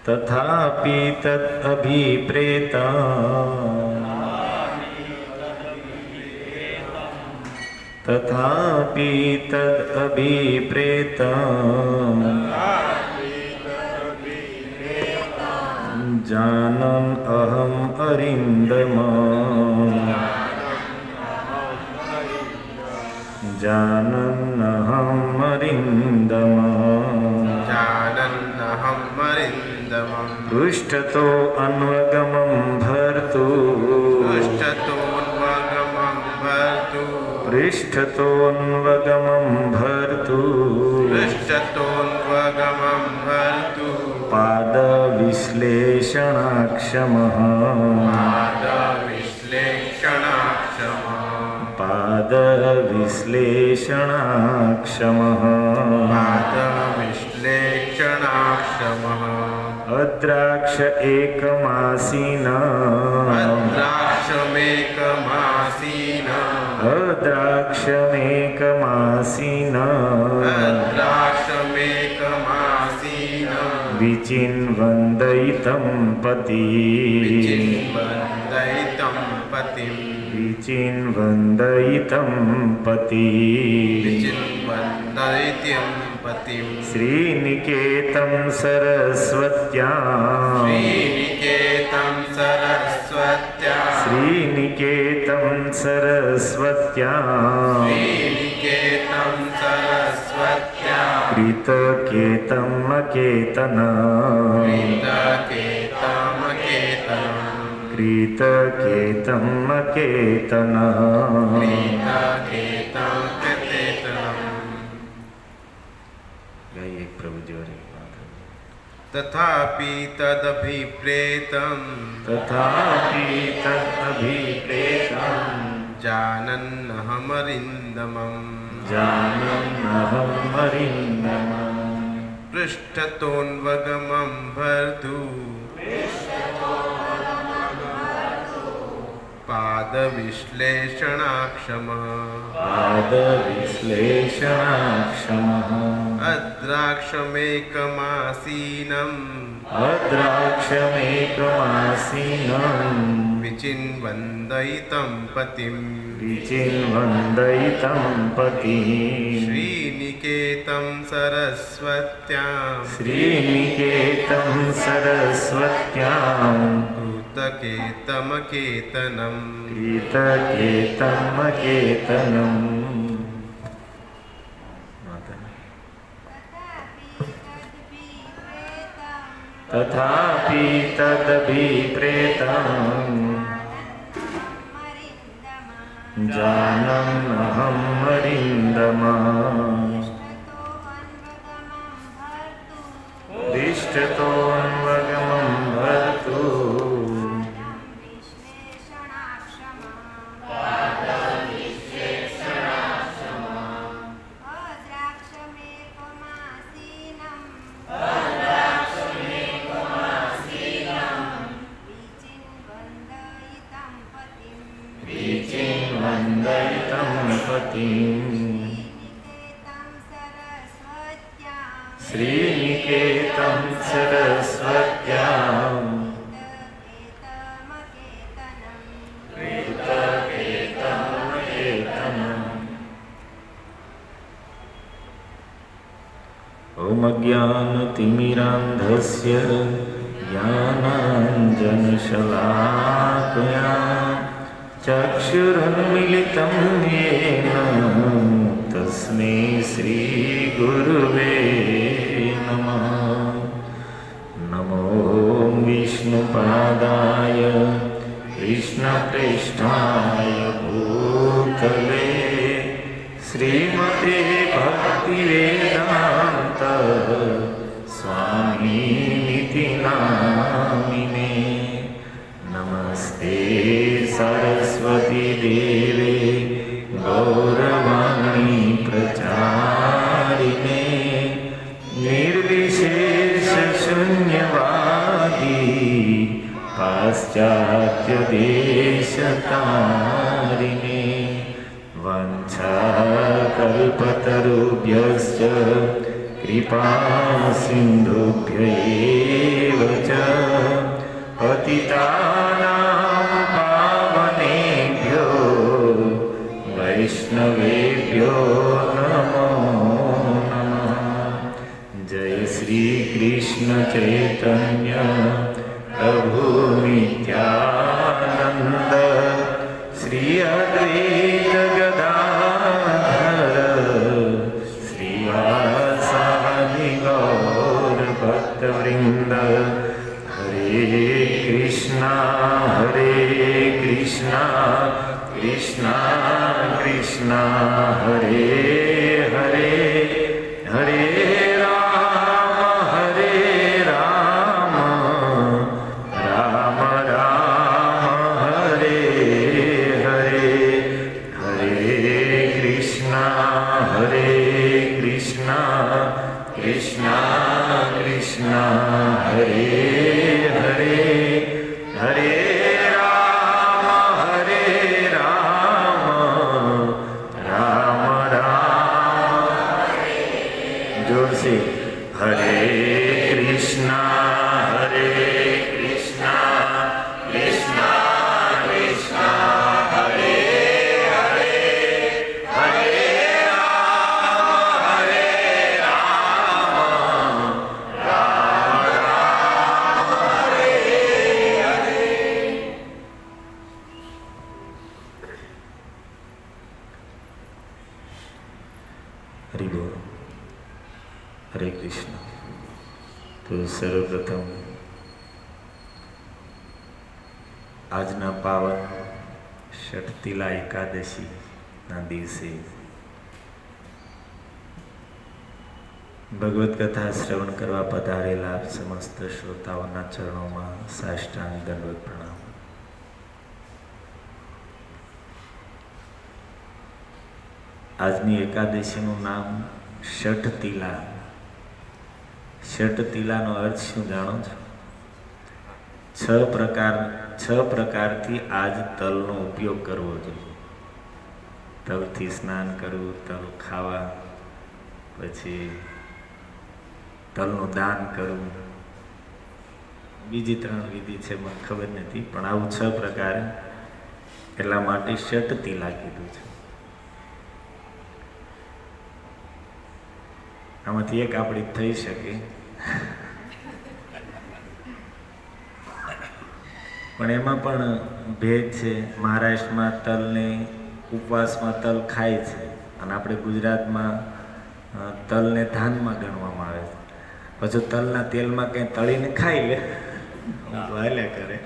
तथापि तदभिप्रेतम् जानन् अहम् अरिन्दम पृष्ठतो अन्वगमं भर्तु पादविश्लेषणाक्षमः अद्राक्ष एकमासीन विचिन्वन्दयितं पतिं श्रीनिकेतं सरस्वत्या कृतकेतं अकेतन प्रभु जी तथापि तदभिप्रेतम् जानन्नहमरिन्दमम् पृष्ठतोऽन्वगमं भर्तु पादविश्लेषणाक्षमः अद्राक्षमेकमासीनम् विचिन्वन्दयितं पतिं श्रीनिकेतं सरस्वत्यां कृतकेतमकेतनम् तथापि तदभिप्रेतम् जानन्नहम् अरिन्दम दिष्टतोऽन्वगमं भर्तु श्रीनिकेतं सरस्वत्यां ॐ अज्ञानतिमिरान्धस्य ज्ञानाञ्जनशलाकया चक्षुरुन्मिलितं येन तस्मै श्रीगुरुवे नमः। नमो विष्णुपादाय कृष्णप्रेष्ठाय भूतले श्रीमते भक्तिवेदान्त स्वामिनिति नामिने। नमस्ते सरस्वती देवे गौरवाणी प्रचारिणे निर्विशेष शून्यवादी पाश्चात्य देशतारिणे। वंशाकल्पतरुभ्यश्च कृपा सिन्धुभ्यैव च पतितानां पावनेभ्यो वैष्णवेभ्यो नमो नमः। जय श्री कृष्ण चैतन्य प्रभु नित्यानंद श्री अद्वैत गदाधर श्रीवासादि गौर भक्तवृंद। हरे कृष्णा कृष्णा कृष्णा हरे हरे, हरे कृष्णा कृष्णा हरे हरे, हरे राम राम राम जोर से हरे कृष्णा कृष्णा कृष्णा हरे हरे, हरे हरे कृष्ण। तो सर्वप्रथम આજના પાવન ષઠતિલા એકાદશીના દિવસે ભગવદ્ કથા શ્રવણ કરવા પધારેલા સમસ્ત શ્રોતાઓના ચરણોમાં સાષ્ટાંગ દંડવત પ્રણામ। આજની એકાદશીનું નામ ષઠતિલા। ષઠતિલાનો અર્થ શું જાણો છો? છ પ્રકારથી આજ તલનો ઉપયોગ કરવો જોઈએ। તલથી સ્નાન કરવું, તલ ખાવા, પછી તલનું દાન કરવું, બીજી 3 વિધિ છે મને ખબર નથી, પણ આવું 6 પ્રકારે, એટલા માટે ષઠતિલા કીધું છે। આમાંથી એક આપણી થઈ શકે, પણ એમાં પણ ભેદ છે। મહારાષ્ટ્રમાં તલને ઉપવાસમાં તલ ખાય છે, અને આપણે ગુજરાતમાં તલને ધાનમાં ગણવામાં આવે છે। પછી તલના તેલમાં કંઈ તળીને ખાઈ લે, હાલ્યા કરે।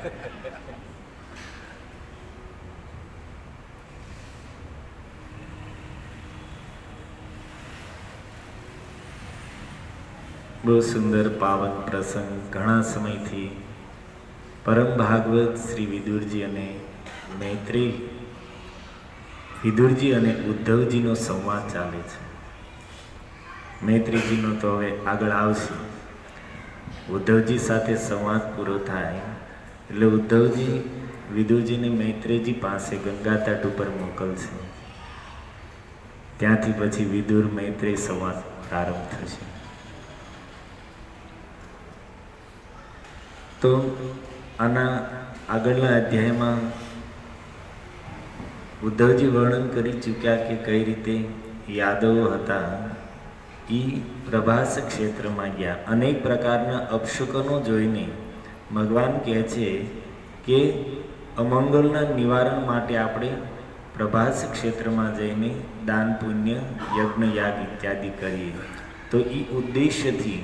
બહુ સુંદર પાવન પ્રસંગ। ઘણા સમયથી પરમ ભાગવત શ્રી વિદુરજી અને મૈત્રી, વિદુરજી અને ઉદ્ધવજીનો સંવાદ ચાલે છે। મૈત્રીજીનો તો હવે આગળ આવશે। ઉદ્ધવજી સાથે સંવાદ પૂરો થાય એટલે ઉદ્ધવજી વિદુરજીને મૈત્રીજી પાસે ગંગા તટ ઉપર મોકલશે। ત્યાંથી પછી વિદુર મૈત્રી સંવાદ પ્રારંભ થશે। તો આના આગળના અધ્યાયમાં ઉદ્ધવજી વર્ણન કરી ચૂક્યા કે કઈ રીતે યાદવો હતા એ પ્રભાસ ક્ષેત્રમાં ગયા। અનેક પ્રકારના અપશુકનો જોઈને ભગવાન કહે છે કે અમંગળના નિવારણ માટે આપણે પ્રભાસ ક્ષેત્રમાં જઈને દાન પુણ્ય યજ્ઞ યાગ ઇત્યાદિ કરીએ। તો એ ઉદ્દેશ્યથી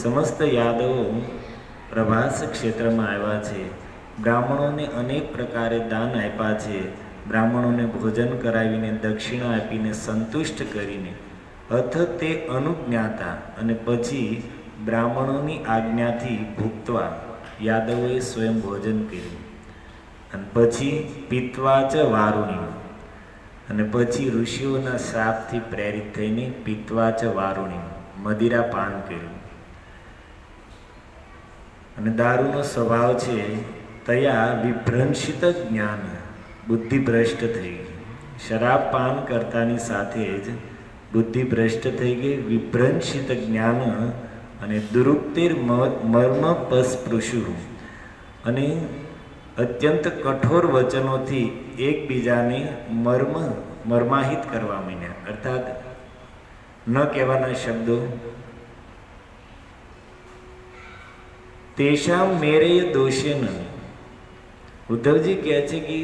સમસ્ત યાદવો પ્રભાસ ક્ષેત્રમાં આવ્યા છે। બ્રાહ્મણોને અનેક પ્રકારે દાન આપ્યા છે। બ્રાહ્મણોને ભોજન કરાવીને દક્ષિણા આપીને સંતુષ્ટ કરીને અથ તે અનુજ્ઞાતા અને પછી બ્રાહ્મણોની આજ્ઞાથી ભૂક્તવા યાદવોએ સ્વયં ભોજન કર્યું, અને પછી પીત્વા ચ વારુણી, અને પછી ઋષિઓના શ્રાપથી પ્રેરિત થઈને પીત્વા ચ વારુણી મદિરા પાન કર્યું। અને દારૂનો સ્વભાવ છે તયા વિભ્રંશિત જ્ઞાન, બુદ્ધિ ભ્રષ્ટ થઈ ગઈ। શરાબ પાન કરતાની સાથે જ બુદ્ધિ ભ્રષ્ટ થઈ ગઈ, વિભ્રંશિત જ્ઞાન અને દુરુક્તિર મર્મ પસ્પૃશુ, અને અત્યંત કઠોર વચનોથી એકબીજાને મર્માહિત કરવા માંડ્યા, અર્થાત ન કહેવાના શબ્દો. તેષામ મેરેય દોષેન, ઉદ્ધવજી કહે છે કે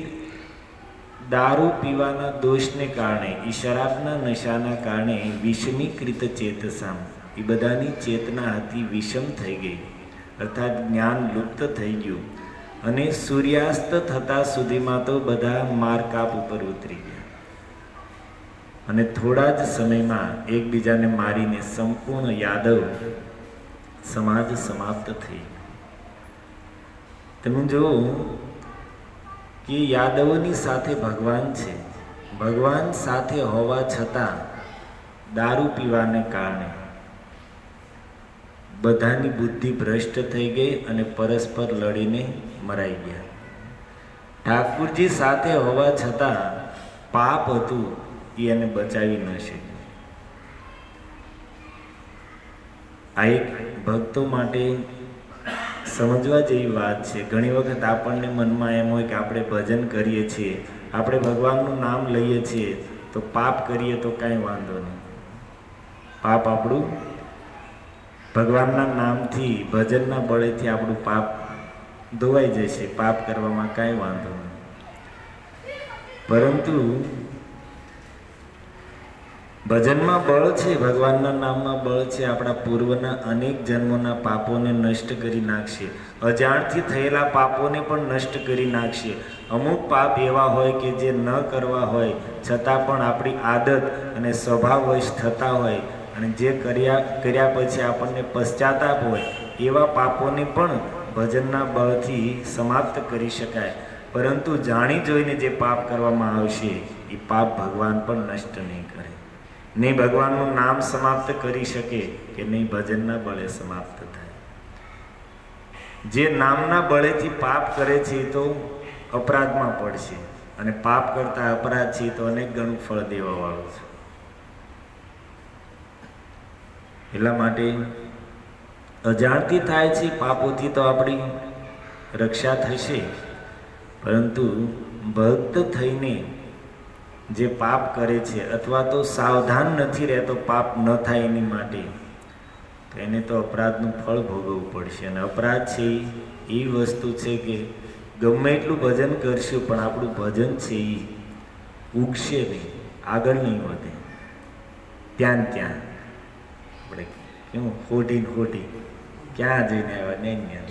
દારૂ પીવાના દોષને કારણે, એ શરાબના નશાના કારણે વિષમીકૃત ચેતસામ, એ બધાની ચેતના હતી વિષમ થઈ ગઈ, અર્થાત જ્ઞાન લુપ્ત થઈ ગયું, અને સૂર્યાસ્ત થતા સુધીમાં તો બધા મારકાપ ઉપર ઉતરી ગયા, અને થોડા જ સમયમાં એકબીજાને મારીને સંપૂર્ણ યાદવ સમાજ સમાપ્ત થઈ ગયો. તમે જુઓ કે યાદવોની સાથે ભગવાન છે, ભગવાન સાથે હોવા છતાં દારૂ પીવાને કારણે બધાની બુદ્ધિ ભ્રષ્ટ થઈ ગઈ અને પરસ્પર લડીને મરાઈ ગયા. ઠાકુરજી સાથે હોવા છતાં પાપ હતું એ એને બચાવી ન શક્યું. આ એક ભક્તો માટે સમજવા જેવી વાત છે. ઘણી વખત આપણને મનમાં એમ હોય કે આપણે ભજન કરીએ છીએ, આપણે ભગવાનનું નામ લઈએ છીએ, તો પાપ કરીએ તો કાંઈ વાંધો નહીં. પાપ આપણું ભગવાનના નામથી, ભજનના બળેથી આપણું પાપ ધોવાઈ જશે, પાપ કરવામાં કાંઈ વાંધો નહીં. પરંતુ ભજનમાં બળ છે, ભગવાનના નામમાં બળ છે, આપણા પૂર્વના અનેક જન્મોના પાપોને નષ્ટ કરી નાખશે, અજાણથી થયેલા પાપોને પણ નષ્ટ કરી નાખશે. અમુક પાપ એવા હોય કે જે ન કરવા હોય છતાં પણ આપણી આદત અને સ્વભાવવશ થતા હોય, અને જે કર્યા પછી આપણને પશ્ચાતાપ હોય, એવા પાપોને પણ ભજનના બળથી સમાપ્ત કરી શકાય. પરંતુ જાણી જોઈને જે પાપ કરવામાં આવશે એ પાપ ભગવાન પણ નષ્ટ નહીં કરે, નહીં ભગવાનનું નામ સમાપ્ત કરી શકે, કે નહીં ભજનના બળે સમાપ્ત થાય. જે નામના બળેથી પાપ કરે છે એ તો અપરાધમાં પડશે, અને પાપ કરતા અપરાધ છે તો અનેક ગણું ફળ દેવાવાળું છે. એટલા માટે અજાણથી થાય છે પાપોથી તો આપણી રક્ષા થશે, પરંતુ ભક્ત થઈને જે પાપ કરે છે અથવા તો સાવધાન નથી રહેતો પાપ ન થાય એની માટે, તો એને તો અપરાધનું ફળ ભોગવવું પડશે. અને અપરાધ છે એ વસ્તુ છે કે ગમે એટલું ભજન કરશું પણ આપણું ભજન છે એ ઉગશે નહીં, આગળ નહીં વધે. ત્યાં આપણે કેવું ખોટી ક્યાં જઈને આવ્યા નહીં.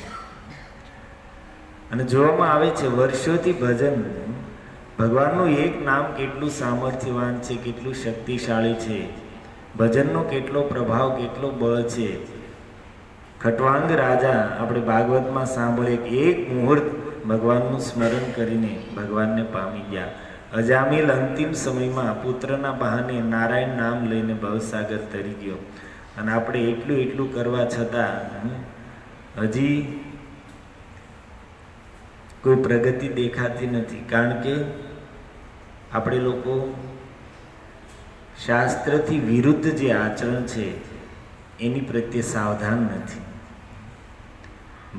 અને જોવામાં આવે છે વર્ષોથી ભજન, ભગવાનનું એક નામ કેટલું સામર્થ્યવાન છે, કેટલું શક્તિશાળી છે, ભજનનો કેટલો પ્રભાવ, કેટલો બળ છે. ખટવાંગ રાજા આપણે ભાગવતમાં સાંભળીએ કે એક મુહૂર્ત ભગવાનનું સ્મરણ કરીને ભગવાનને પામી ગયા. અજામિલ અંતિમ સમયમાં પુત્રના બહાને નારાયણ નામ લઈને ભવસાગર તરી ગયો, અને આપણે એટલું કરવા છતાં હજી કોઈ પ્રગતિ દેખાતી નથી. કારણ કે આપણે લોકો શાસ્ત્રથી વિરુદ્ધ જે આચરણ છે એની પ્રત્યે સાવધાન નથી.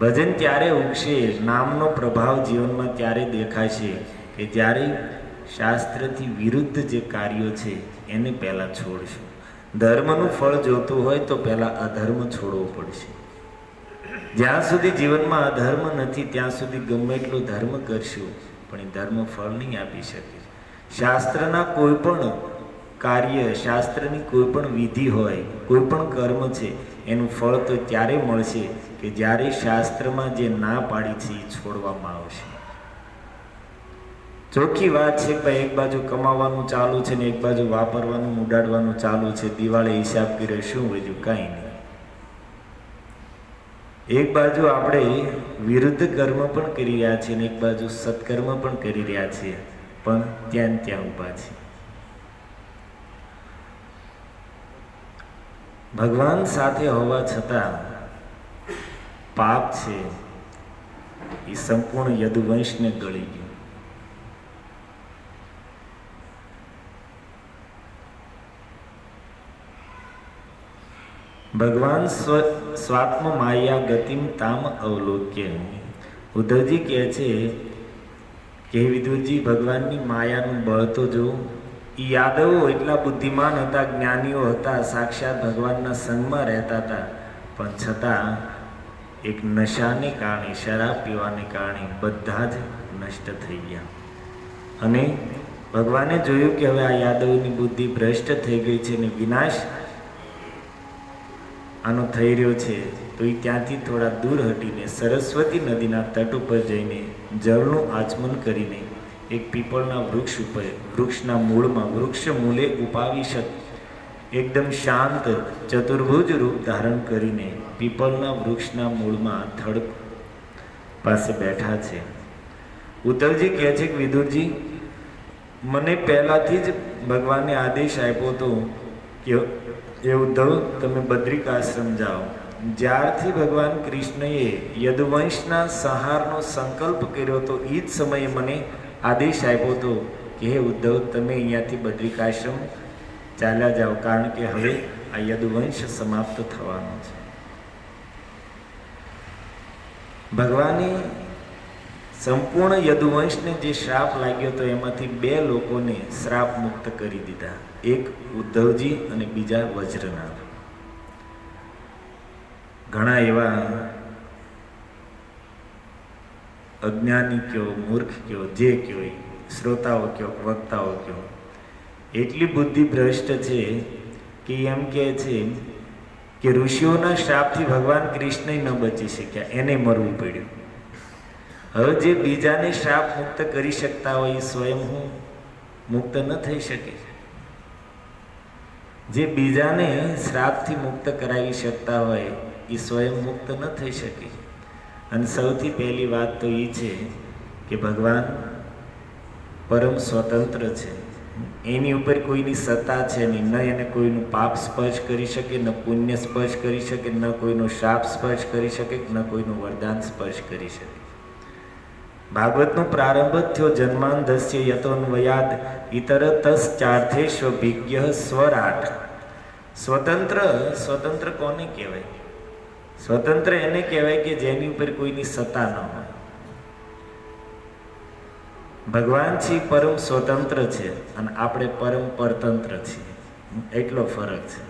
ભજન ત્યારે ઉગશે, નામનો પ્રભાવ જીવનમાં ત્યારે દેખાશે કે જ્યારે શાસ્ત્રથી વિરુદ્ધ જે કાર્યો છે એને પહેલાં છોડશું. ધર્મનું ફળ જોતું હોય તો પહેલાં અધર્મ છોડવો પડશે. જ્યાં સુધી જીવનમાં અધર્મ નથી ત્યાં સુધી ગમે એટલો ધર્મ કરશું પણ એ ધર્મ ફળ નહીં આપી શકે. શાસ્ત્રના કોઈ પણ કાર્ય, શાસ્ત્રની કોઈ પણ વિધિ હોય, કોઈ પણ કર્મ છે, એનું ફળ તો ત્યારે મળશે કે જ્યારે શાસ્ત્રમાં જે ના પાડી છે એ છોડવામાં આવશે. ચોખ્ખી વાત છે કે એક બાજુ કમાવાનું ચાલુ છે ને એક બાજુ વાપરવાનું, ઉડાડવાનું ચાલુ છે. દિવાળી હિસાબ કર્યો શું વધ્યું? કાંઈ નહીં. એક બાજુ આપણે વિરુદ્ધ કર્મ પણ કરી રહ્યા છીએ ને એક બાજુ સત્કર્મ પણ કરી રહ્યા છીએ, પણ ત્યાં ઊભા છે. ભગવાન સાથે હોવા છતાં પાપ છે એ સંપૂર્ણ યદુવંશને ગળી ગયું. ભગવાન સ્વાત્મ માયા ગતિમ તામ અવલોક્ય. ઉદ્ધવજી કહે છે કે વિદુરજી, ભગવાનની માયાનું બળ તો જો. એ યાદવો એટલા બુદ્ધિમાન હતા, જ્ઞાનીઓ હતા, સાક્ષાત ભગવાનના સંગમાં રહેતા હતા, પણ છતાં એક નશાને કારણે, શરાબ પીવાને કારણે બધા જ નષ્ટ થઈ ગયા. અને ભગવાને જોયું કે હવે આ યાદવની બુદ્ધિ ભ્રષ્ટ થઈ ગઈ છે ને વિનાશ આનો થઈ રહ્યો છે, તો એ ત્યાંથી થોડા દૂર હટીને સરસ્વતી નદીના તટ ઉપર જઈને જળનું આચમન કરીને એક પીપળના વૃક્ષ ઉપર, વૃક્ષના મૂળમાં, વૃક્ષ મૂલે ઉપાવિશત, એકદમ શાંત ચતુર્ભુજ રૂપ ધારણ કરીને પીપળના વૃક્ષના મૂળમાં થડ પાસે બેઠા છે. ઉદ્ધવજી કહે છે કે વિદુરજી, મને પહેલાંથી જ ભગવાને આદેશ આપ્યો હતો કે એ ઉદ્ધવ, તમે બદ્રિક આશ્રમ જાઓ. જ્યારથી ભગવાન કૃષ્ણએ યદુવંશના સંહારનો સંકલ્પ કર્યો હતો, એ જ સમયે મને આદેશ આપ્યો હતો કે હે ઉદ્ધવ, તમે અહીંયાથી બદ્રિક આશ્રમ ચાલ્યા જાઓ, કારણ કે હવે આ યદુવંશ સમાપ્ત થવાનો છે. ભગવાને સંપૂર્ણ યદુવંશને જે શ્રાપ લાગ્યો હતો એમાંથી 2 લોકોને શ્રાપ મુક્ત કરી દીધા, એક ઉદ્ધવજી અને બીજા વજ્રનાથ. ઘણા એવા અજ્ઞાની કયો, મૂર્ખ કયો, જે કયો, શ્રોતાઓ કયો, વક્તાઓ કયો, એટલી બુદ્ધિ ભ્રષ્ટ છે કે એમ કહે છે કે ઋષિઓના શ્રાપથી ભગવાન કૃષ્ણ ન બચી શક્યા, એને મરવું પડ્યું. હવે જે બીજાને શ્રાપ મુક્ત કરી શકતા હોય એ સ્વયં હું મુક્ત ન થઈ શકે. જે બીજાને શ્રાપથી મુક્ત કરાવી શકતા હોય એ સ્વયં મુક્ત ન થઈ શકે. અને સૌથી પહેલી વાત તો એ છે કે ભગવાન પરમ સ્વતંત્ર છે, એની ઉપર કોઈની સત્તા છે નહીં. ન એને કોઈનું પાપ સ્પર્શ કરી શકે, ન પુણ્ય સ્પર્શ કરી શકે, ન કોઈનો શ્રાપ સ્પર્શ કરી શકે, ન કોઈનું વરદાન સ્પર્શ કરી શકે. ભાગવતનો પ્રારંભ થયો જન્માંધસ્ય યતોન્વયાદ ઇતરતશ્ચાર્થેષ્વભિજ્ઞ સ્વરાટ. સ્વતંત્ર કોને કહેવાય? સ્વતંત્ર એને કહેવાય કે જેની ઉપર કોઈની સત્તા ન હોય. ભગવાન છે પરમ સ્વતંત્ર છે અને આપણે પરમ પરતંત્ર છીએ, એટલો ફરક છે.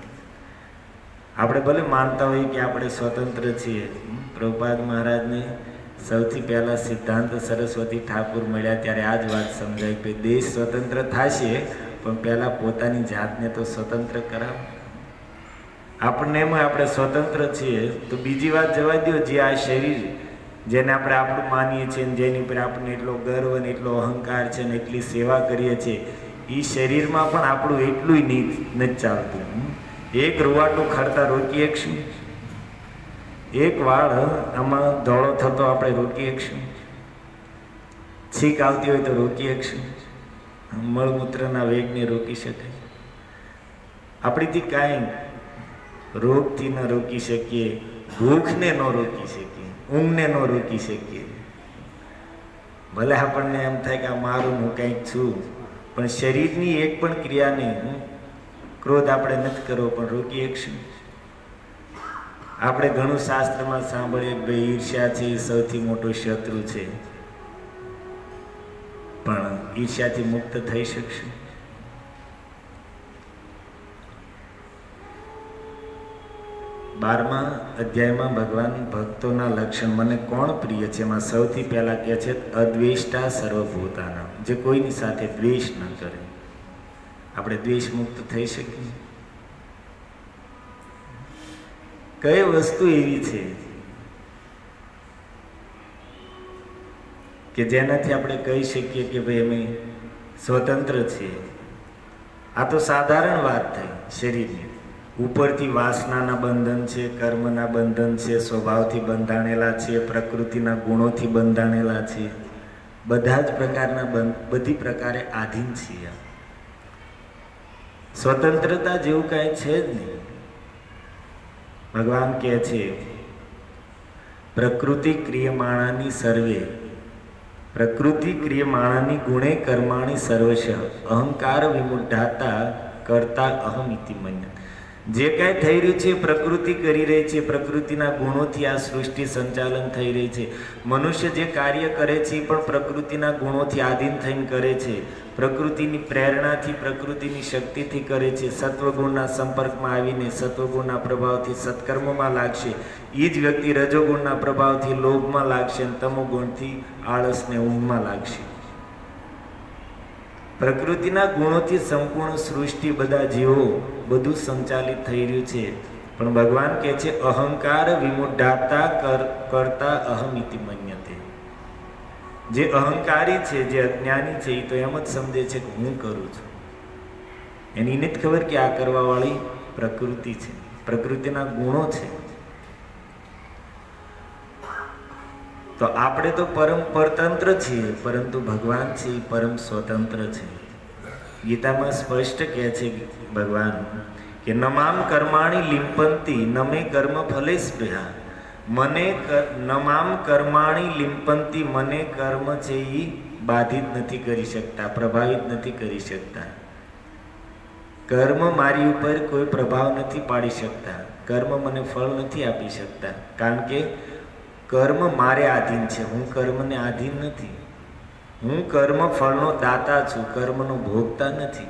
આપણે ભલે માનતા હોઈએ કે આપણે સ્વતંત્ર છીએ. પ્રભુપાદ મહારાજને સૌથી પહેલાં સિદ્ધાંત સરસ્વતી ઠાકુર મળ્યા ત્યારે આ જ વાત સમજાય કે દેશ સ્વતંત્ર થશે, પણ પહેલાં પોતાની જાતને તો સ્વતંત્ર કરાવો. આપણને એમાં આપણે સ્વતંત્ર છીએ તો બીજી વાત જવા દો. જે આ શરીર જેને આપણે આપણું માનીએ છીએ, જેની ઉપર આપણને એટલો ગર્વ ને એટલો અહંકાર છે ને એટલી સેવા કરીએ છીએ, એ શરીરમાં પણ આપણું એટલું નથી ચાલતું. એક રૂવાટું ખરતા રોકી શકશું? એક વાળ આમાં ધોળો થતો આપણે રોકી શકશું? છીક આવતી હોય તો રોકી શકશું? મળમૂત્રના વેગને રોકી શકે? આપણીથી કાંઈ રોગથી ન રોકી શકીએ, ભૂખને ન રોકી શકીએ, ઊંઘને ન રોકી શકીએ. ભલે આપણને એમ થાય કે આ મારું, હું કંઈક છું, પણ શરીરની એક પણ ક્રિયાને, ક્રોધ આપણે નથી કરવો પણ રોકી શકશું? આપણે ઘણું શાસ્ત્રમાં સાંભળીએ કે ભાઈ ઈર્ષ્યા છે એ સૌથી મોટો શત્રુ છે, પણ ઈર્ષ્યાથી મુક્ત થઈ શકશું? બારમા અધ્યાયમાં ભગવાન ભક્તોના લક્ષણ મને કોણ પ્રિય છે એમાં સૌથી પહેલા કહે છે અદ્વેષ્ટા સર્વભૂતાના, જે કોઈની સાથે દ્વેષ ન કરે. આપણે દ્વેષ મુક્ત થઈ શકીએ? કઈ વસ્તુ એવી છે કે જેનાથી આપણે કહી શકીએ કે ભાઈ અમે સ્વતંત્ર છીએ? આ તો સાધારણ વાત થઈ શરીરની. ઉપરથી વાસનાના બંધન છે, કર્મના બંધન છે, સ્વભાવથી બંધાણેલા છે, પ્રકૃતિના ગુણોથી બંધાણેલા છે, બધા જ પ્રકારના બધી પ્રકારે આધીન છીએ. સ્વતંત્રતા જેવું કાંઈ છે જ નહીં. ભગવાન કહે છે પ્રકૃતિ ક્રિયમાણાની સર્વે, પ્રકૃતિ ક્રિયમાણાની ગુણે કર્માણી સર્વશ અહંકાર વિમુઢાતા કરતા અહમ ઇતિ મન્ય. જે કાંઈ થઈ રહ્યું છે પ્રકૃતિ કરી રહી છે, પ્રકૃતિના ગુણોથી આ સૃષ્ટિ સંચાલન થઈ રહી છે. મનુષ્ય જે કાર્ય કરે છે એ પણ પ્રકૃતિના ગુણોથી આધીન થઈને કરે છે, પ્રકૃતિની પ્રેરણાથી, પ્રકૃતિની શક્તિથી કરે છે. સત્વગુણના સંપર્કમાં આવીને સત્વગુણના પ્રભાવથી સત્કર્મમાં લાગશે, એ જ વ્યક્તિ રજોગુણના પ્રભાવથી લોભમાં લાગશે અને તમોગુણથી આળસને ઊંઘમાં લાગશે. પ્રકૃતિના ગુણોથી સંપૂર્ણ સૃષ્ટિ, બધા જીવો, બધું સંચાલિત થઈ રહ્યું છે. પણ ભગવાન કહે છે અહંકાર વિમુઢાતા કરતા અહમિતિ મન્યતે. જે અહંકારી છે, જે અજ્ઞાની છે, એ તો એમ જ સમજે છે કે હું કરું છું. એની નથી ખબર કે આ કરવા વાળી પ્રકૃતિ છે, પ્રકૃતિના ગુણો છે. તો આપણે તો પરમ પરતંત્ર છીએ, પરંતુ ભગવાન છે એ પરમ સ્વતંત્ર છે. ગીતામાં સ્પષ્ટ કહે છે ભગવાન કે નમામ કર્માણી લિંપંતી નમે કર્મ ફલે સ્પૃહા. મને નમામ કર્માણી લિંપંતી, મને કર્મ છે એ બાધિત નથી કરી શકતા, પ્રભાવિત નથી કરી શકતા. કર્મ મારી ઉપર કોઈ પ્રભાવ નથી પાડી શકતા, કર્મ મને ફળ નથી આપી શકતા, કારણ કે કર્મ મારે આધીન છે, હું કર્મને આધીન નથી. હું કર્મ ફળનો દાતા છું, કર્મનો ભોગતા નથી.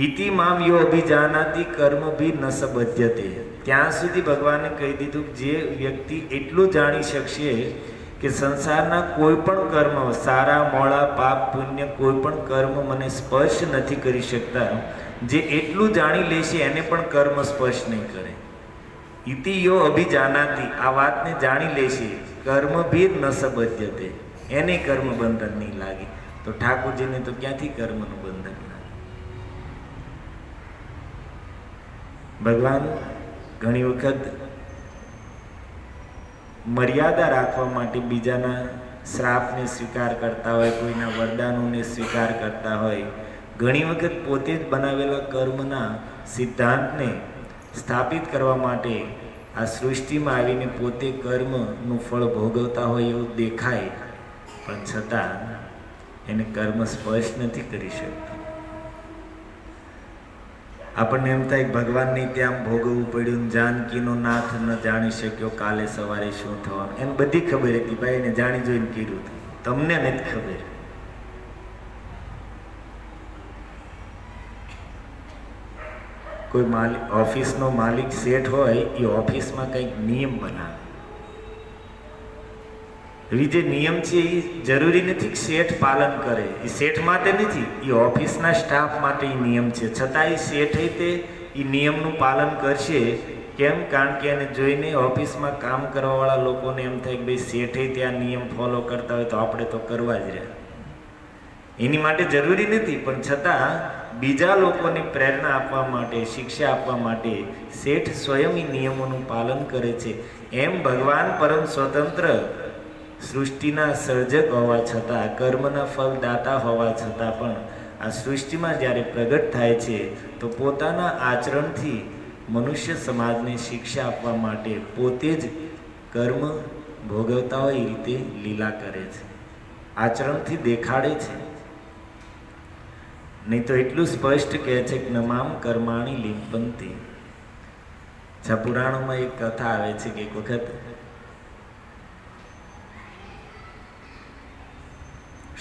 ઇતિ મામ યો અભિજાનાતિ કર્મ ભી ન સબધ્યતે. ત્યાં સુધી ભગવાને કહી દીધું કે જે વ્યક્તિ એટલું જાણી શકશે કે સંસારના કોઈ પણ કર્મ, સારા મોડા, પાપ પુણ્ય, કોઈ પણ કર્મ મને સ્પર્શ નથી કરી શકતા, જે એટલું જાણી લેશે એને પણ કર્મ સ્પર્શ નહીં કરે. ઇતિ યો અભિજાનાતિ, આ વાતને જાણી લેશે, કર્મ ભીર ન સબધ્યતે, એને કર્મ બંધન નહીં લાગે. તો ઠાકોરજીને તો ક્યાંથી કર્મનું બંધન લાગે? ભગવાન ઘણી વખત મર્યાદા રાખવા માટે બીજાના શ્રાપને સ્વીકાર કરતા હોય, કોઈના વરદાનોને સ્વીકાર કરતા હોય. ઘણી વખત પોતે જ બનાવેલા કર્મના સિદ્ધાંતને સ્થાપિત કરવા માટે આ સૃષ્ટિમાં આવીને પોતે કર્મનું ફળ ભોગવતા હોય એવું દેખાય, પણ છતાં એને કર્મ સ્પર્શ નથી કરી શકતું. આપણને એમ થાય ભગવાનની ત્યાં ભોગવવું પડ્યું, જાનકીનો નાથ ન જાણી શક્યો કાલે સવારે શું થવાનું. એને બધી ખબર હતી, ભાઈ એને જાણી જોઈને કર્યું હતું, તમને નથી ખબર. કોઈ માલિક, ઓફિસનો માલિક શેઠ હોય, એ ઓફિસમાં કંઈક નિયમ બનાવે. એ જે નિયમ છે એ જરૂરી નથી કે શેઠ પાલન કરે, એ શેઠ માટે નથી, એ ઓફિસના સ્ટાફ માટે એ નિયમ છે. છતાં એ શેઠે તે એ નિયમનું પાલન કરશે. કેમ? કારણ કે એને જોઈને ઓફિસમાં કામ કરવાવાળા લોકોને એમ થાય કે ભાઈ શેઠે ત્યાં નિયમ ફોલો કરતા હોય તો આપણે તો કરવા જ રહ્યા. એની માટે જરૂરી નથી, પણ છતાં બીજા લોકોને પ્રેરણા આપવા માટે, શિક્ષા આપવા માટે શેઠ સ્વયં એ નિયમોનું પાલન કરે છે. એમ ભગવાન પરમ સ્વતંત્ર, સૃષ્ટિના સર્જક હોવા છતાં, કર્મના ફલદાતા હોવા છતાં પણ આ સૃષ્ટિમાં જ્યારે પ્રગટ થાય છે તો પોતાના આચરણથી મનુષ્ય સમાજને શિક્ષા આપવા માટે પોતે જ કર્મ ભોગવતા હોય એ રીતે લીલા કરે છે, આચરણથી દેખાડે છે. નહીં તો એટલું સ્પષ્ટ કહે છે કે નમામ કર્માણી લિંપંતી. પુરાણોમાં એક કથા આવે છે કે એક વખત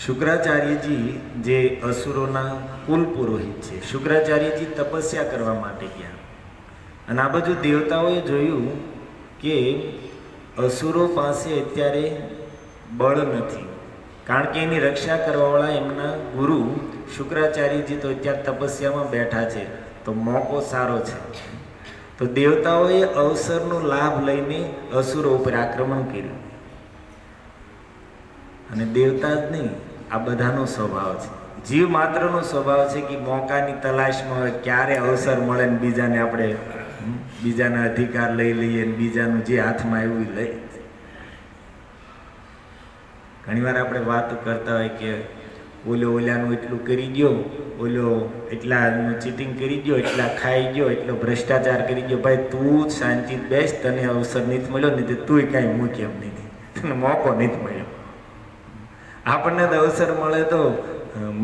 શુક્રાચાર્યજી, જે અસુરોના કુલ પુરોહિત છે, શુક્રાચાર્યજી તપસ્યા કરવા માટે ગયા. અને આ બાજુ દેવતાઓએ જોયું કે અસુરો પાસે અત્યારે બળ નથી, કારણ કે એની રક્ષા કરવાવાળા એમના ગુરુ શુક્રાચાર્યજી તો અત્યારે તપસ્યામાં બેઠા છે, તો મોકો સારો છે. તો દેવતાઓએ અવસરનો લાભ લઈને અસુરો ઉપર આક્રમણ કર્યું. અને દેવતા જ નહીં, આ બધાનો સ્વભાવ છે, જીવ માત્રનો સ્વભાવ છે કે મોકાની તલાશમાં હોય, ક્યારે અવસર મળે ને બીજાને આપણે બીજાના અધિકાર લઈ લઈએ ને બીજાનું જે હાથમાં આવ્યું લઈ. ઘણીવાર આપણે વાતો કરતા હોય કે ઓલાનું એટલું કરી ગયો, ઓલો એટલાનું ચીટિંગ કરી ગયો, એટલા ખાઈ ગયો, એટલો ભ્રષ્ટાચાર કરી ગયો. ભાઈ તું શાંતિ બેસ, તને અવસર નથી મળ્યો, નહીં તું કાંઈ મૂકી એમ નથી, તને મોકો નથી મળ્યો. આપણને તો અવસર મળે તો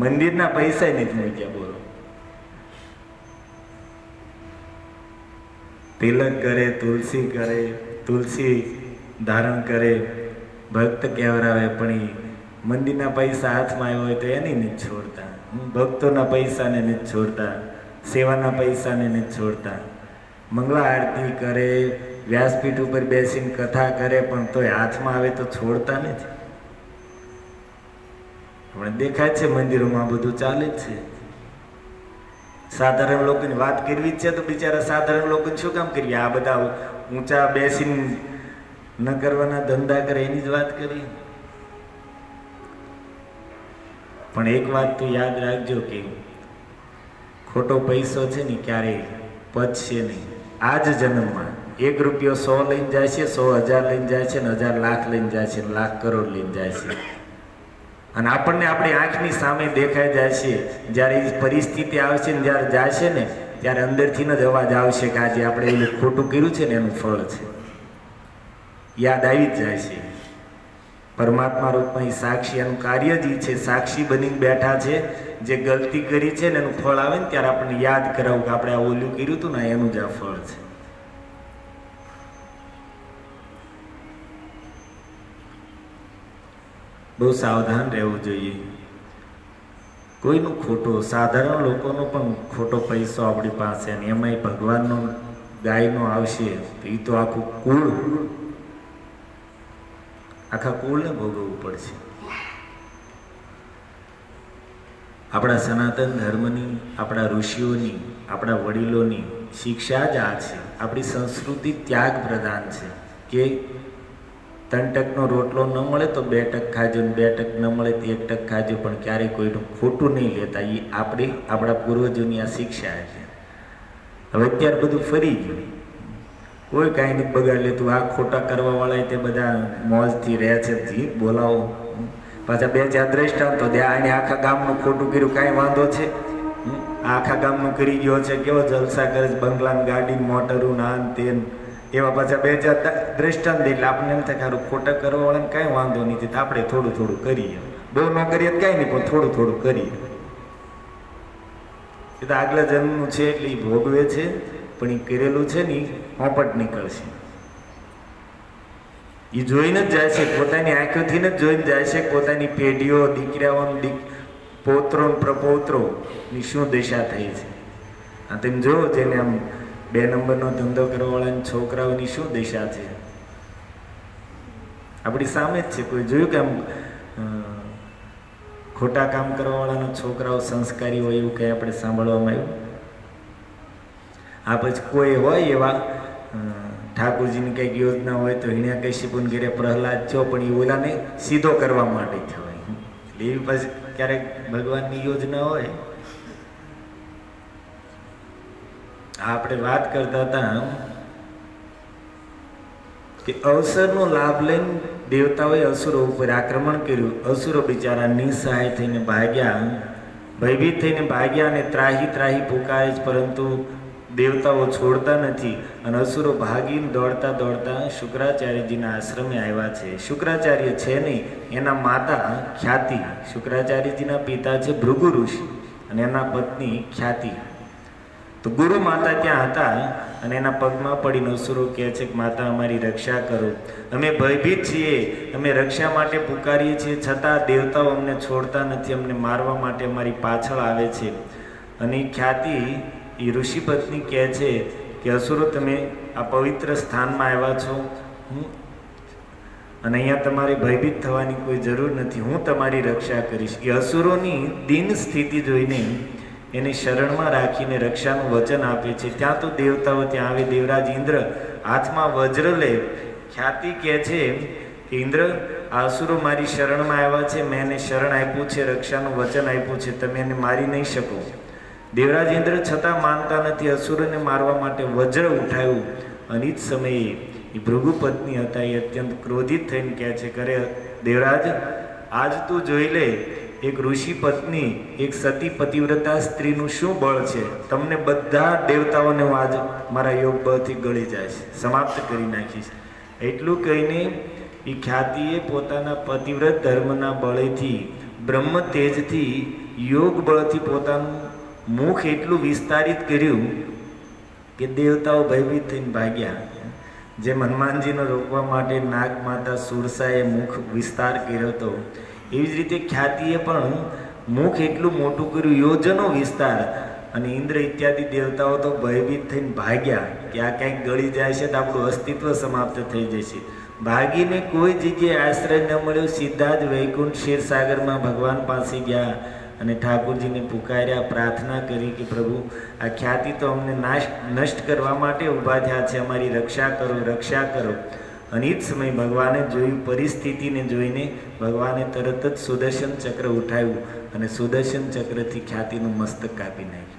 મંદિરના પૈસા નથી મૂક્યા. બોલો, તિલક કરે, તુલસી ધારણ કરે, ભક્ત કહેવરાવે, પણ એ મંદિરના પૈસા હાથમાં આવ્યો હોય તો એને નથી છોડતા, ભક્તોના પૈસાને નથી છોડતા, સેવાના પૈસાને નથી છોડતા. મંગળા આરતી કરે, વ્યાસપીઠ ઉપર બેસીને કથા કરે, પણ તોય હાથમાં આવે તો છોડતા નથી. આપણે દેખાય છે મંદિરોમાં બધું ચાલે જ છે. સાધારણ લોકોની વાત કરવી જ છે તો બિચારા સાધારણ લોકોને શું કામ કરીએ? આ બધા ઊંચા બેસીને ન કરવાના ધંધા કરે એની જ વાત કરી. પણ એક વાત તો યાદ રાખજો કે ખોટો પૈસો છે ને ક્યારેય પચશે નહીં. આ જ જન્મમાં 1 રૂપિયો 100 લઈને જાય છે, 100,000 લઈને જાય છે, ને 1,000 લાખ લઈને જાય છે, લાખ કરોડ લઈને જાય છે. અને આપણને આપણી આંખની સામે દેખાઈ જાય છે. જ્યારે એ પરિસ્થિતિ આવશે ને જ્યારે જાય છે ને ત્યારે અંદરથી જ અવાજ આવશે કે આજે આપણે એવું ખોટું કર્યું છે ને એનું ફળ છે. યાદ આવી જ જાય છે. પરમાત્મા રૂપમાં એ સાક્ષી, એનું કાર્ય જ છે, સાક્ષી બનીને બેઠા છે. જે ગલતી કરી છે ને એનું ફળ આવે ને ત્યારે આપણને યાદ કરાવું કે આપણે આ ઓલું કર્યું હતું ને એનું જ આ ફળ છે. બહુ સાવધાન રહેવું જોઈએ. કોઈનું ખોટું, સાધારણ લોકોનો પણ ખોટો પૈસો આપણી પાસે, અને એમાંય ભગવાનનો ગાયનો આવશે તો એ તો આખા કુળને ભોગવવું પડશે. આપણા સનાતન ધર્મની, આપણા ઋષિઓની, આપણા વડીલોની શિક્ષા જ આ છે. આપણી સંસ્કૃતિ ત્યાગ પ્રધાન છે કે 3 ટકનો રોટલો ન મળે તો 2 ટક ખાજો, 2 ટક ન મળે તો 1 ટક ખાજો, પણ ક્યારેય કોઈનું ખોટું નહીં લેતા. એ આપણા પૂર્વજોની આ શિક્ષા છે. હવે અત્યારે બધું ફરી ગયું, કોઈ કાંઈ નથી બગાડ લેતું. આ ખોટા કરવાવાળા તે બધા મોજથી રહે છે. બોલાવો પાછા 2-4 દ્રષ્ટાંતો દે. આને આખા ગામનું ખોટું કર્યું, કાંઈ વાંધો છે? આખા ગામનું કરી ગયો છે, કેવો જલસા કરે છે, બંગલાન, ગાડી, મોટરું, નાન તેન, એવા પાછા 2-4 દ્રષ્ટાંત દે. એટલે આપણને એમ થાય કે ખોટા કરવાવાળાને કાંઈ વાંધો નથી, તો આપણે થોડું થોડું કરીએ. બહુ ન કરીએ તો કાંઈ નહીં, પણ થોડું થોડું કરીએ. એ તો આગલા જન્મનું છે એટલે એ ભોગવે છે, પણ એ કરેલું છે ને પોપટ નીકળશે. એ જોઈને જ જાય છે, પોતાની આંખોથી જ જોઈને જાય છે પોતાની પેઢીઓ, દીકરાઓ, પૌત્રો પ્રપૌત્રો ની શું દિશા થઈ છે. આ તમે જુઓ, જેને આમ 2 નંબરનો ધંધો કરવાવાળાની છોકરાઓની શું દિશા છે આપણી સામે જ છે. કોઈ જોયું કે આમ ખોટા કામ કરવાવાળાના છોકરાઓ સંસ્કારી હોય એવું કંઈ આપણે સાંભળવામાં આવ્યું? આ પછી કોઈ હોય એવા ઠાકોરજીની કંઈક યોજના હોય તો હિરણ્યકશિપુને ઘેરે પ્રહલાદ થયો, પણ એ ઓલાને સીધો કરવા માટે થયો. એટલે એવી પછી ક્યારેક ભગવાનની યોજના હોય. આપણે વાત કરતા હતા કે અવસરનો લાભ લઈને દેવતાઓએ અસુરો ઉપર આક્રમણ કર્યું. અસુરો બિચારા નિસહાય થઈને ભાગ્યા, ભયભીત થઈને ભાગ્યા અને ત્રાહી ત્રાહી પુકારે છે, પરંતુ દેવતાઓ છોડતા નથી. અને અસુરો ભાગીને દોડતા દોડતા શુક્રાચાર્યજીના આશ્રમે આવ્યા છે. શુક્રાચાર્ય છે નહીં, એના માતા ખ્યાતિ. શુક્રાચાર્યજીના પિતા છે ભૃગુ ઋષિ અને એના પત્ની ખ્યાતિ. તો ગુરુ માતા ત્યાં હતા અને એના પગમાં પડીને અસુરો કહે છે કે માતા અમારી રક્ષા કરો, અમે ભયભીત છીએ, અમે રક્ષા માટે પુકારીએ છીએ, છતાં દેવતાઓ અમને છોડતા નથી, અમને મારવા માટે અમારી પાછળ આવે છે. અને ખ્યાતિ એ ઋષિ પત્ની કહે છે કે અસુરો તમે આ પવિત્ર સ્થાનમાં આવ્યા છો અને અહીંયા તમારે ભયભીત થવાની કોઈ જરૂર નથી, હું તમારી રક્ષા કરીશ. એ અસુરોની દીન સ્થિતિ જોઈને એને શરણમાં રાખીને રક્ષાનું વચન આપે છે. ત્યાં તો દેવતાઓ ત્યાં આવે. દેવરાજ ઇન્દ્ર હાથમાં વજ્ર લે. ખ્યાતિ કહે છે કે ઇન્દ્ર, આ અસુરો મારી શરણમાં આવ્યા છે, મેં એને શરણ આપ્યું છે, રક્ષાનું વચન આપ્યું છે, તમે એને મારી નહીં શકો. દેવરાજ ઇન્દ્ર છતાં માનતા નથી. અસુરોને મારવા માટે વજ્ર ઉઠાવ્યું. અને જ સમયે એ ભૃગુ પત્ની હતા, એ અત્યંત ક્રોધિત થઈને કહે છે કે અરે દેવરાજ, આજ તું જોઈ લે, એક ઋષિ પત્ની, એક સતી પતિવ્રતા સ્ત્રીનું શું બળ છે. તમને બધા દેવતાઓને હું આજ મારા યોગ બળથી ગળી જાય છે, સમાપ્ત કરી નાખીશ. એટલું કહીને એ ખ્યાતિએ પોતાના પતિવ્રત ધર્મના બળેથી, બ્રહ્મ તેજથી, યોગ બળથી પોતાનું મુખ એટલું વિસ્તારિત કર્યું કે દેવતાઓ ભયભીત થઈને ભાગ્યા. જેમ હનુમાનજીને રોકવા માટે નાગ માતા સુરસાએ મુખ વિસ્તાર કર્યો હતો, એવી જ રીતે ખ્યાતિએ પણ મુખ એટલું મોટું કર્યું, યોજનો વિસ્તાર. અને ઇન્દ્ર ઇત્યાદિ દેવતાઓ તો ભયભીત થઈને ભાગ્યા કે આ ક્યાંક ગળી જાય છે તો આપણું અસ્તિત્વ સમાપ્ત થઈ જશે. ભાગીને કોઈ જગ્યાએ આશ્રય ન મળ્યો, સીધા જ વૈકુંઠ ક્ષીરસાગરમાં ભગવાન પાસે ગયા અને ઠાકોરજીને પુકાર્યા, પ્રાર્થના કરી કે પ્રભુ આ ખ્યાતિ તો અમને નષ્ટ કરવા માટે ઊભા થયા છે, અમારી રક્ષા કરો, રક્ષા કરો. અને એ જ સમયે ભગવાને જોયું, પરિસ્થિતિને જોઈને ભગવાને તરત જ સુદર્શન ચક્ર ઉઠાવ્યું અને સુદર્શન ચક્રથી ખ્યાતિનું મસ્તક કાપી નાખ્યું.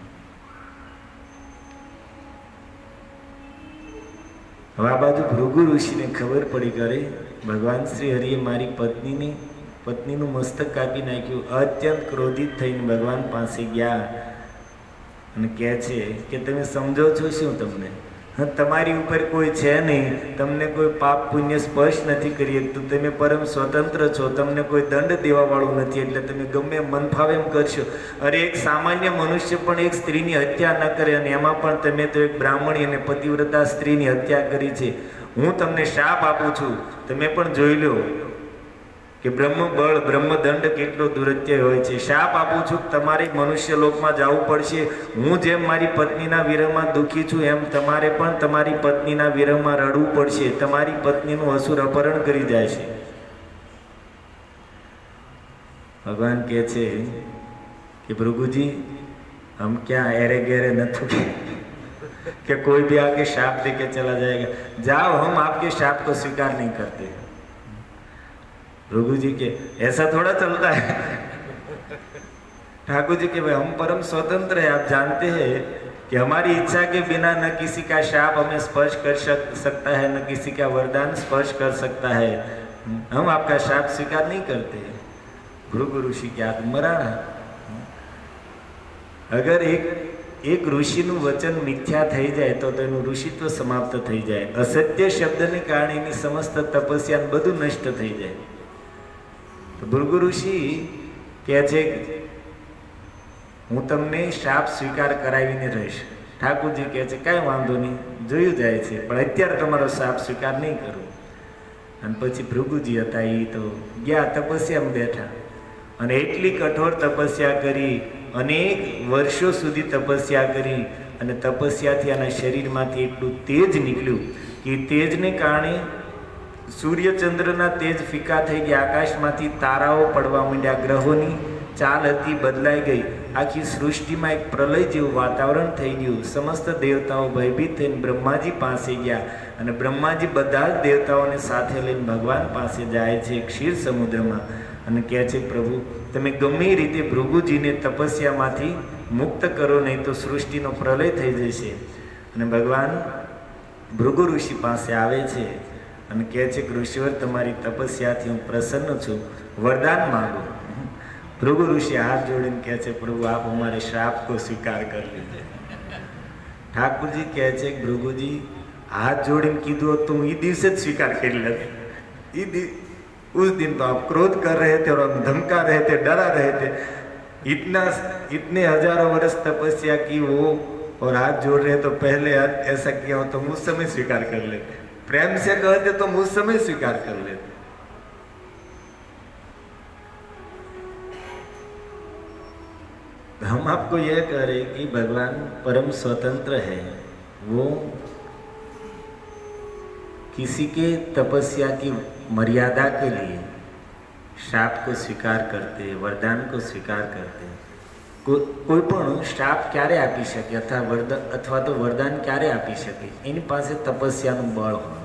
હવે આ બાજુ ભૃગુ ઋષિને ખબર પડી, કરે ભગવાન શ્રી હરિએ મારી પત્નીનું મસ્તક કાપી નાખ્યું. અત્યંત ક્રોધિત થઈને ભગવાન પાસે ગયા અને કહે છે કે તમે સમજો છો શું? તમને તમારી ઉપર કોઈ છે નહીં, તમને કોઈ પાપ પુણ્ય સ્પર્શ નથી કરી શકતું, તમે પરમ સ્વતંત્ર છો, તમને કોઈ દંડ દેવાવાળું નથી, એટલે તમે ગમે મન ફાવે એમ કરશો. અરે એક સામાન્ય મનુષ્ય પણ એક સ્ત્રીની હત્યા ન કરે, અને એમાં પણ તમે તો એક બ્રાહ્મણી અને પતિવ્રતા સ્ત્રીની હત્યા કરી છે. હું તમને શાપ આપું છું, તમે પણ જોઈ લો કે બ્રહ્મબળ બ્રહ્મદંડ કેટલો દુરત્ય હોય છે. શાપ આપું છું, તમારે મનુષ્ય લોકમાં જવું પડશે. હું જેમ મારી પત્નીના વિરહમાં દુઃખી છું, એમ તમારે પણ તમારી પત્નીના વિરહમાં રડવું પડશે. તમારી પત્નીનું અસુર અપહરણ કરી જાય છે. ભગવાન કહે છે कि प्रभु जी हम क्या एरे गहरे न थके कि कोई भी आके शाप देके चला जाएगा, जाओ हम आपके शाप को स्वीकार नहीं करते। प्रभु जी के ऐसा थोड़ा चलता है। ठाकुर जी के भाई हम परम स्वतंत्र है, आप जानते हैं कि हमारी इच्छा के बिना न किसी का शाप हमें स्पर्श कर सकता है, न किसी का वरदान स्पर्श कर सकता है, हम आपका शाप स्वीकार नहीं करते। भृगु ऋषि क्या मराणा। अगर एक ऋषिનું વચન મિથ્યા થઈ જાય તો તેનું ઋષિત્વ સમાપ્ત થઈ જાય। અસત્ય શબ્દને કારણે એની સમસ્ત તપસ્યા બધું નષ્ટ થઈ જાય। તો ભૃગુ ઋષિ કહે છે હું તમને શાપ સ્વીકાર કરાવીને રહીશ। ઠાકોરજી કહે છે કાંઈ વાંધો નહીં, જોયું જાય છે, પણ અત્યારે તમારો શાપ સ્વીકાર નહીં કરું। અને પછી ભૃગુજી હતા એ તો ગયા તપસ્યામાં બેઠા અને એટલી કઠોર તપસ્યા કરી, અનેક વર્ષો સુધી તપસ્યા કરી અને તપસ્યાથી આના શરીરમાંથી એટલું તેજ નીકળ્યું કે તેજને કારણે સૂર્યચંદ્રના તેજ ફીકા થઈ ગયા, આકાશમાંથી તારાઓ પડવા માંડ્યા, ગ્રહોની ચાલ હતી બદલાઈ ગઈ, આખી સૃષ્ટિમાં એક પ્રલય જેવું વાતાવરણ થઈ ગયું। સમસ્ત દેવતાઓ ભયભીત થઈને બ્રહ્માજી પાસે ગયા અને બ્રહ્માજી બધા જ દેવતાઓને સાથે લઈને ભગવાન પાસે જાય છે ક્ષીર સમુદ્રમાં અને કહે છે પ્રભુ તમે ગમે રીતે ભૃગુજીને તપસ્યામાંથી મુક્ત કરો, નહીં તો સૃષ્ટિનો પ્રલય થઈ જશે। અને ભગવાન ભૃગુ ઋષિ પાસે આવે છે અને કહે છે કે ઋષિવર તમારી તપસ્યાથી હું પ્રસન્ન છું, વરદાન માંગો। ભૃગુ ઋષિ હાથ જોડીને કહે છે પ્રભુ આપ हमारे श्राप को स्वीकार कर लीजिए। ઠાકુરજી કહે છે કે ભૃગુજી હાથ જોડીને કીધું તો હું એ દિવસે જ સ્વીકાર કરી લેતે। उस दिन तो आप क्रोध कर रहे थे और हम धमका रहे थे, डरा रहे थे, इतने हजारों वर्ष तपस्या की वो और हाथ जोड़ रहे तो पहले ऐसा किया हो तो मुझ समय स्वीकार कर लेते, प्रेम से कहते तो मुझ समय स्वीकार कर लेते। हम आपको यह कह रहे कि भगवान परम स्वतंत्र है, वो किसी के तपस्या की मर्यादा के लिए शाप को स्वीकार करते, वरदान को स्वीकार करते। कोई पण शाप क्यारे आपी शके अथवा तो वरदान क्यारे आपी शके, एनी पासे तपस्यानुं बळ होय।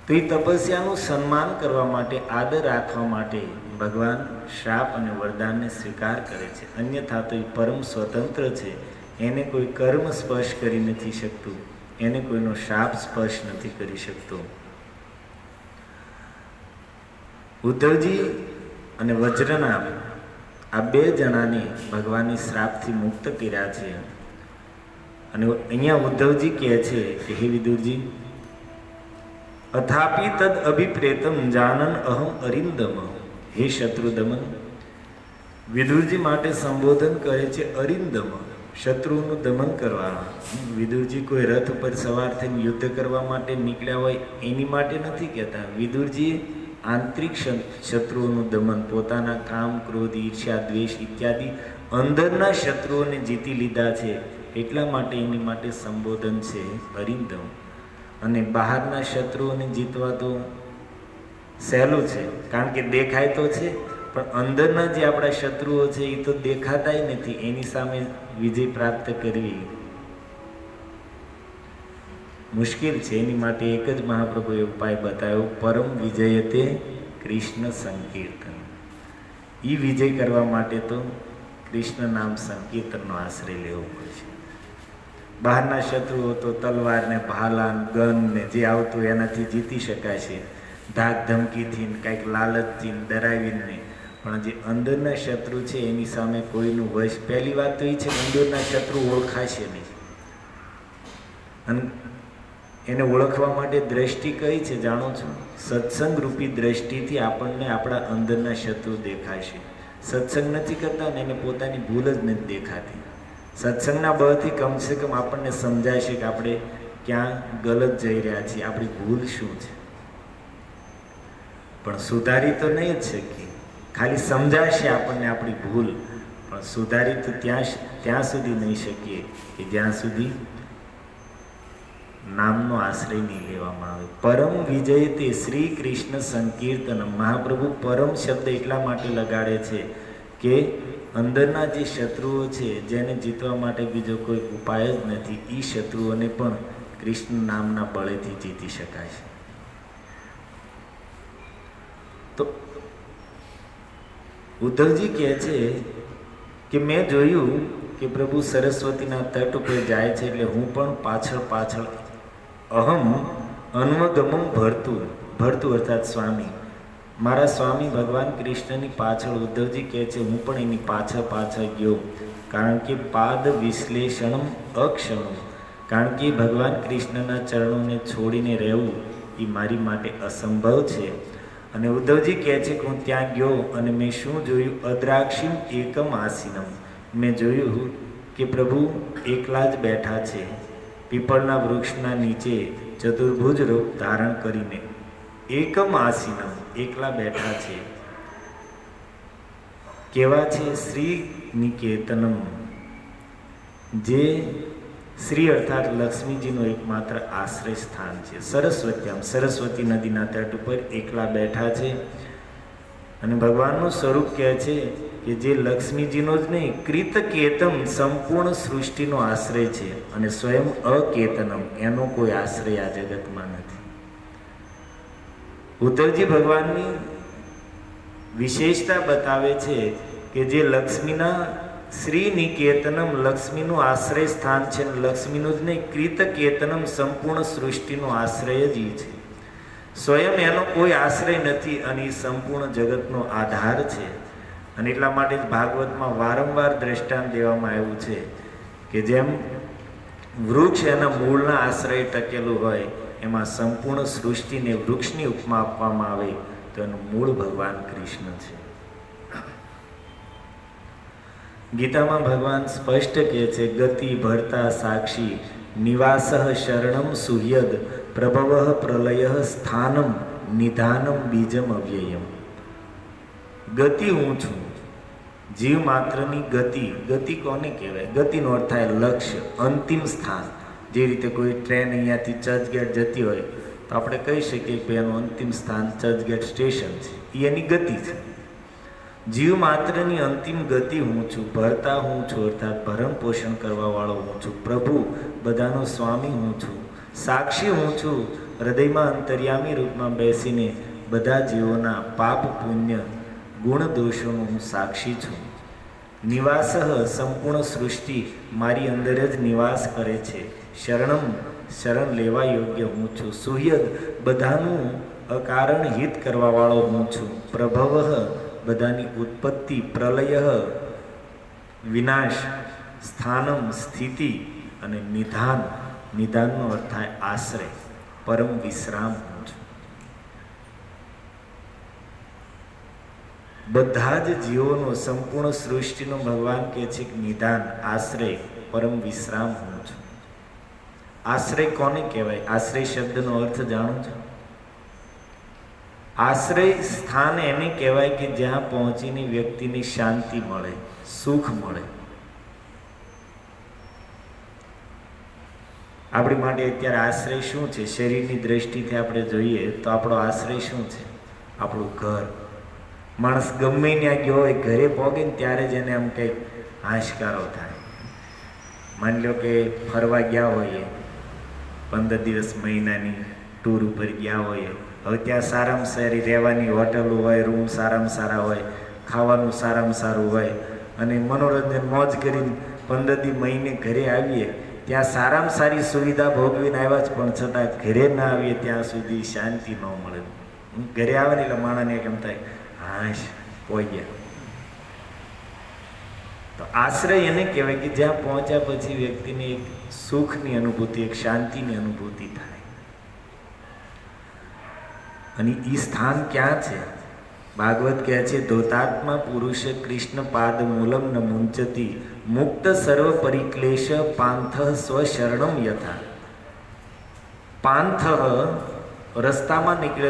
तो ये तपस्यानुं सन्मान करवा माटे, आदर राखवा माटे भगवान शाप अने वरदानने स्वीकार करे छे। अन्यथा तो ये परम स्वतंत्र छे, एने कोई कर्म स्पर्श करी नथी शकतुं, एने कोईनो शाप स्पर्श नहीं करी शकतो। उद्धवजी अने वज्रनाभ आ बे जणाने भगवाननी श्रापथी मुक्त कर्या छे। अने अहींया उद्धवजी कहे छे कि हे विदुरजी अथापि तद अभिप्रेतम जानन अहम अरिंदम, हे शत्रुदमन। विदुरजी माटे संबोधन करे छे अरिंदम, શત્રુનું દમન કરવા. વિદુરજી કોઈ રથ ઉપર સવાર થઈને યુદ્ધ કરવા માટે નીકળ્યા હોય એની માટે નથી કહેતા. વિદુરજીએ આંતરિક શત્રુઓનું દમન, પોતાના કામ, ક્રોધ, ઈર્ષ્યા, દ્વેષ ઇત્યાદિ અંદરના શત્રુઓને જીતી લીધા છે. એટલા માટે એની માટે સંબોધન છે અરિંદમ. અને બહારના શત્રુઓને જીતવા તો સહેલું છે, કારણ કે દેખાય તો છે, પણ અંદરના જે આપણા શત્રુઓ છે એ તો દેખાતાય નથી. એની સામે વિજય પ્રાપ્ત કરવી મુશ્કેલ છે. એની માટે એક જ મહાપ્રભુએ ઉપાય બતાવ્યો, પરમ વિજયતે કૃષ્ણ સંકીર્તન. એ વિજય કરવા માટે તો કૃષ્ણ નામ સંકીર્તનનો આશ્રય લેવો પડશે. બહારના શત્રુઓ તો તલવાર ને ભાલા ગન ને જે આવતું એનાથી જીતી શકાય છે, ધાક ધમકીથી, કંઈક લાલચથી, ડરાવીને. પણ જે અંદરના શત્રુ છે એની સામે કોઈનું વશ, પહેલી વાત તો એ છે કે અંદરના શત્રુ ઓળખાશે નહીં. અને એને ઓળખવા માટે દ્રષ્ટિ કઈ છે જાણો છો? સત્સંગ રૂપી દ્રષ્ટિથી આપણને આપણા અંદરના શત્રુ દેખાશે. સત્સંગ નથી કરતા ને એને પોતાની ભૂલ જ નથી દેખાતી. સત્સંગના બળથી કમસે કમ આપણને સમજાશે કે આપણે ક્યાં ગલત જઈ રહ્યા છીએ, આપણી ભૂલ શું છે. પણ સુધારી તો નહીં જ શકીએ, ખાલી સમજાશે આપણને આપણી ભૂલ, પણ સુધારી તો ત્યાં સુધી નહીં શકીએ કે જ્યાં સુધી નામનો આશ્રય નહીં લેવામાં આવે. પરમ વિજય તે શ્રી કૃષ્ણ સંકીર્તન. મહાપ્રભુ પરમ શબ્દ એટલા માટે લગાડે છે કે અંદરના જે શત્રુઓ છે જેને જીતવા માટે બીજો કોઈ ઉપાય જ નથી, એ શત્રુઓને પણ કૃષ્ણ નામના બળેથી જીતી શકાય છે. તો ઉદ્ધવજી કહે છે કે મેં જોયું કે પ્રભુ સરસ્વતીના તટ ઉપર જાય છે એટલે હું પણ પાછળ પાછળ અહમ અન્વગમમ ભરતું અર્થાત સ્વામી, મારા સ્વામી ભગવાન કૃષ્ણની પાછળ ઉદ્ધવજી કહે છે હું પણ એની પાછળ ગયો. કારણ કે પાદ વિશ્લેષણમ અક્ષણમ, કારણ કે ભગવાન કૃષ્ણના ચરણોને છોડીને રહેવું એ મારી માટે અસંભવ છે. અને ઉદ્ધવજી કહે છે કે હું ત્યાં ગયો અને મેં શું જોયું? અદ્રાક્ષિમ એકમ આસીનમ. મેં જોયું કે પ્રભુ એકલા જ બેઠા છે, પીપળના વૃક્ષના નીચે ચતુર્ભુજ રૂપ ધારણ કરીને. એકમ આસીનમ, એકલા બેઠા છે. કેવા છે? શ્રી નિકેતનમ, જે શ્રી અર્થાત લક્ષ્મીજીનું એકમાત્ર આશ્રય સ્થાન છે. સરસ્વત્યામ, સરસ્વતી નદીના તટ ઉપર એકલા બેઠા છે. અને ભગવાનનું સ્વરૂપ કહે છે કે જે લક્ષ્મીજીનો જ નહીં, કૃતકેતમ, સંપૂર્ણ સૃષ્ટિનો આશ્રય છે. અને સ્વયં અકેતનમ, એનો કોઈ આશ્રય આ જગતમાં નથી. ઉદ્ધવજી ભગવાનની વિશેષતા બતાવે છે કે જે લક્ષ્મીના શ્રી નિકેતનમ, લક્ષ્મીનું આશ્રય સ્થાન છે. લક્ષ્મીનું જ નહીં, કૃતકેતનમ, સંપૂર્ણ સૃષ્ટિનો આશ્રય જ છે. સ્વયં એનો કોઈ આશ્રય નથી અને એ સંપૂર્ણ જગતનો આધાર છે. અને એટલા માટે જ ભાગવતમાં વારંવાર દ્રષ્ટાંત દેવામાં આવ્યું છે કે જેમ વૃક્ષ એના મૂળના આશ્રય ટકેલું હોય, એમાં સંપૂર્ણ સૃષ્ટિને વૃક્ષની ઉપમા આપવામાં આવે તો એનું મૂળ ભગવાન કૃષ્ણ છે. ગીતામાં ભગવાન સ્પષ્ટ કહે છે, ગતિ ભર્તા સાક્ષી નિવાસ શરણમ સુહ્યદ પ્રભવ પ્રલય સ્થાનમ નિધાનમ બીજમ અવ્યયમ. ગતિ હું છું, જીવ માત્રની ગતિ. ગતિ કોને કહેવાય? ગતિનો અર્થ થાય લક્ષ્ય, અંતિમ સ્થાન. જે રીતે કોઈ ટ્રેન અહીંયાથી ચર્ચગેટ જતી હોય તો આપણે કહી શકીએ કે એનું અંતિમ સ્થાન ચર્ચગેટ સ્ટેશન છે, એ એની ગતિ છે. જીવ માત્રની અંતિમ ગતિ હું છું, ભરતા હું છું અર્થાત ભરણ પોષણ કરવા વાળો હું છું, પ્રભુ બધાનો સ્વામી હું છું, સાક્ષી હું છું, હૃદયમાં અંતર્યામી રૂપમાં બેસીને બધા જીવોના પાપ પુણ્ય ગુણ દોષોનો હું સાક્ષી છું. નિવાસ, સંપૂર્ણ સૃષ્ટિ મારી અંદર જ નિવાસ કરે છે. શરણમ, શરણ લેવા યોગ્ય હું છું. સુહ્યદ, બધાનું અકારણ હિત કરવા વાળો હું છું. પ્રભવ, બધાની ઉત્પત્તિ, પ્રલય વિનાશ, સ્થાનમ સ્થિતિ, અને નિધાન, નિધાનનો અર્થ થાય આશ્રય, પરમ વિશ્રામ હું છું. બધા જ જીવોનો, સંપૂર્ણ સૃષ્ટિનો ભગવાન કહે છે કે નિધાન, આશ્રય પરમ વિશ્રામ હું છું. આશ્રય કોને કહેવાય? આશ્રય શબ્દનો અર્થ જાણો છો? આશ્રય સ્થાન એને કહેવાય કે જ્યાં પહોંચીને વ્યક્તિને શાંતિ મળે, સુખ મળે. આપણી માટે અત્યારે આશ્રય શું છે? શરીરની દ્રષ્ટિથી આપણે જોઈએ તો આપણો આશ્રય શું છે? આપણું ઘર. માણસ ગમે ત્યાં ગયો હોય, ઘરે પહોંચે ને ત્યારે જ એને આમ કંઈક હાશકારો થાય. માની લો કે ફરવા ગયા હોઈએ, 15 દિવસ મહિનાની ટૂર ઉપર ગયા હોઈએ, હવે ત્યાં સારામાં સારી રહેવાની હોટલો હોય, રૂમ સારામાં સારા હોય, ખાવાનું સારામાં સારું હોય, અને મનોરંજન મોજ કરીને 15 દી મહિને ઘરે આવીએ, ત્યાં સારામાં સારી સુવિધા ભોગવીને આવ્યા જ, પણ છતાં ઘરે ના આવીએ ત્યાં સુધી શાંતિ ન મળે. ઘરે આવે ને એટલે માણસને કેમ થાય, હાશ પોઈ ગયા. તો આશ્રય એને કહેવાય કે જ્યાં પહોંચ્યા પછી વ્યક્તિને એક સુખની અનુભૂતિ, એક શાંતિની અનુભૂતિ થાય. અને એ સ્થાન ક્યાં છે? ભાગવત કહે છે, ધોતાત્મા પુરુષ કૃષ્ણ પાદ મૂલમ ન મુંચતી મુક્ત સર્વ પરિક્લેશ પાંથ સ્વશરણમ યથા. પાંથ રસ્તામાં નીકળે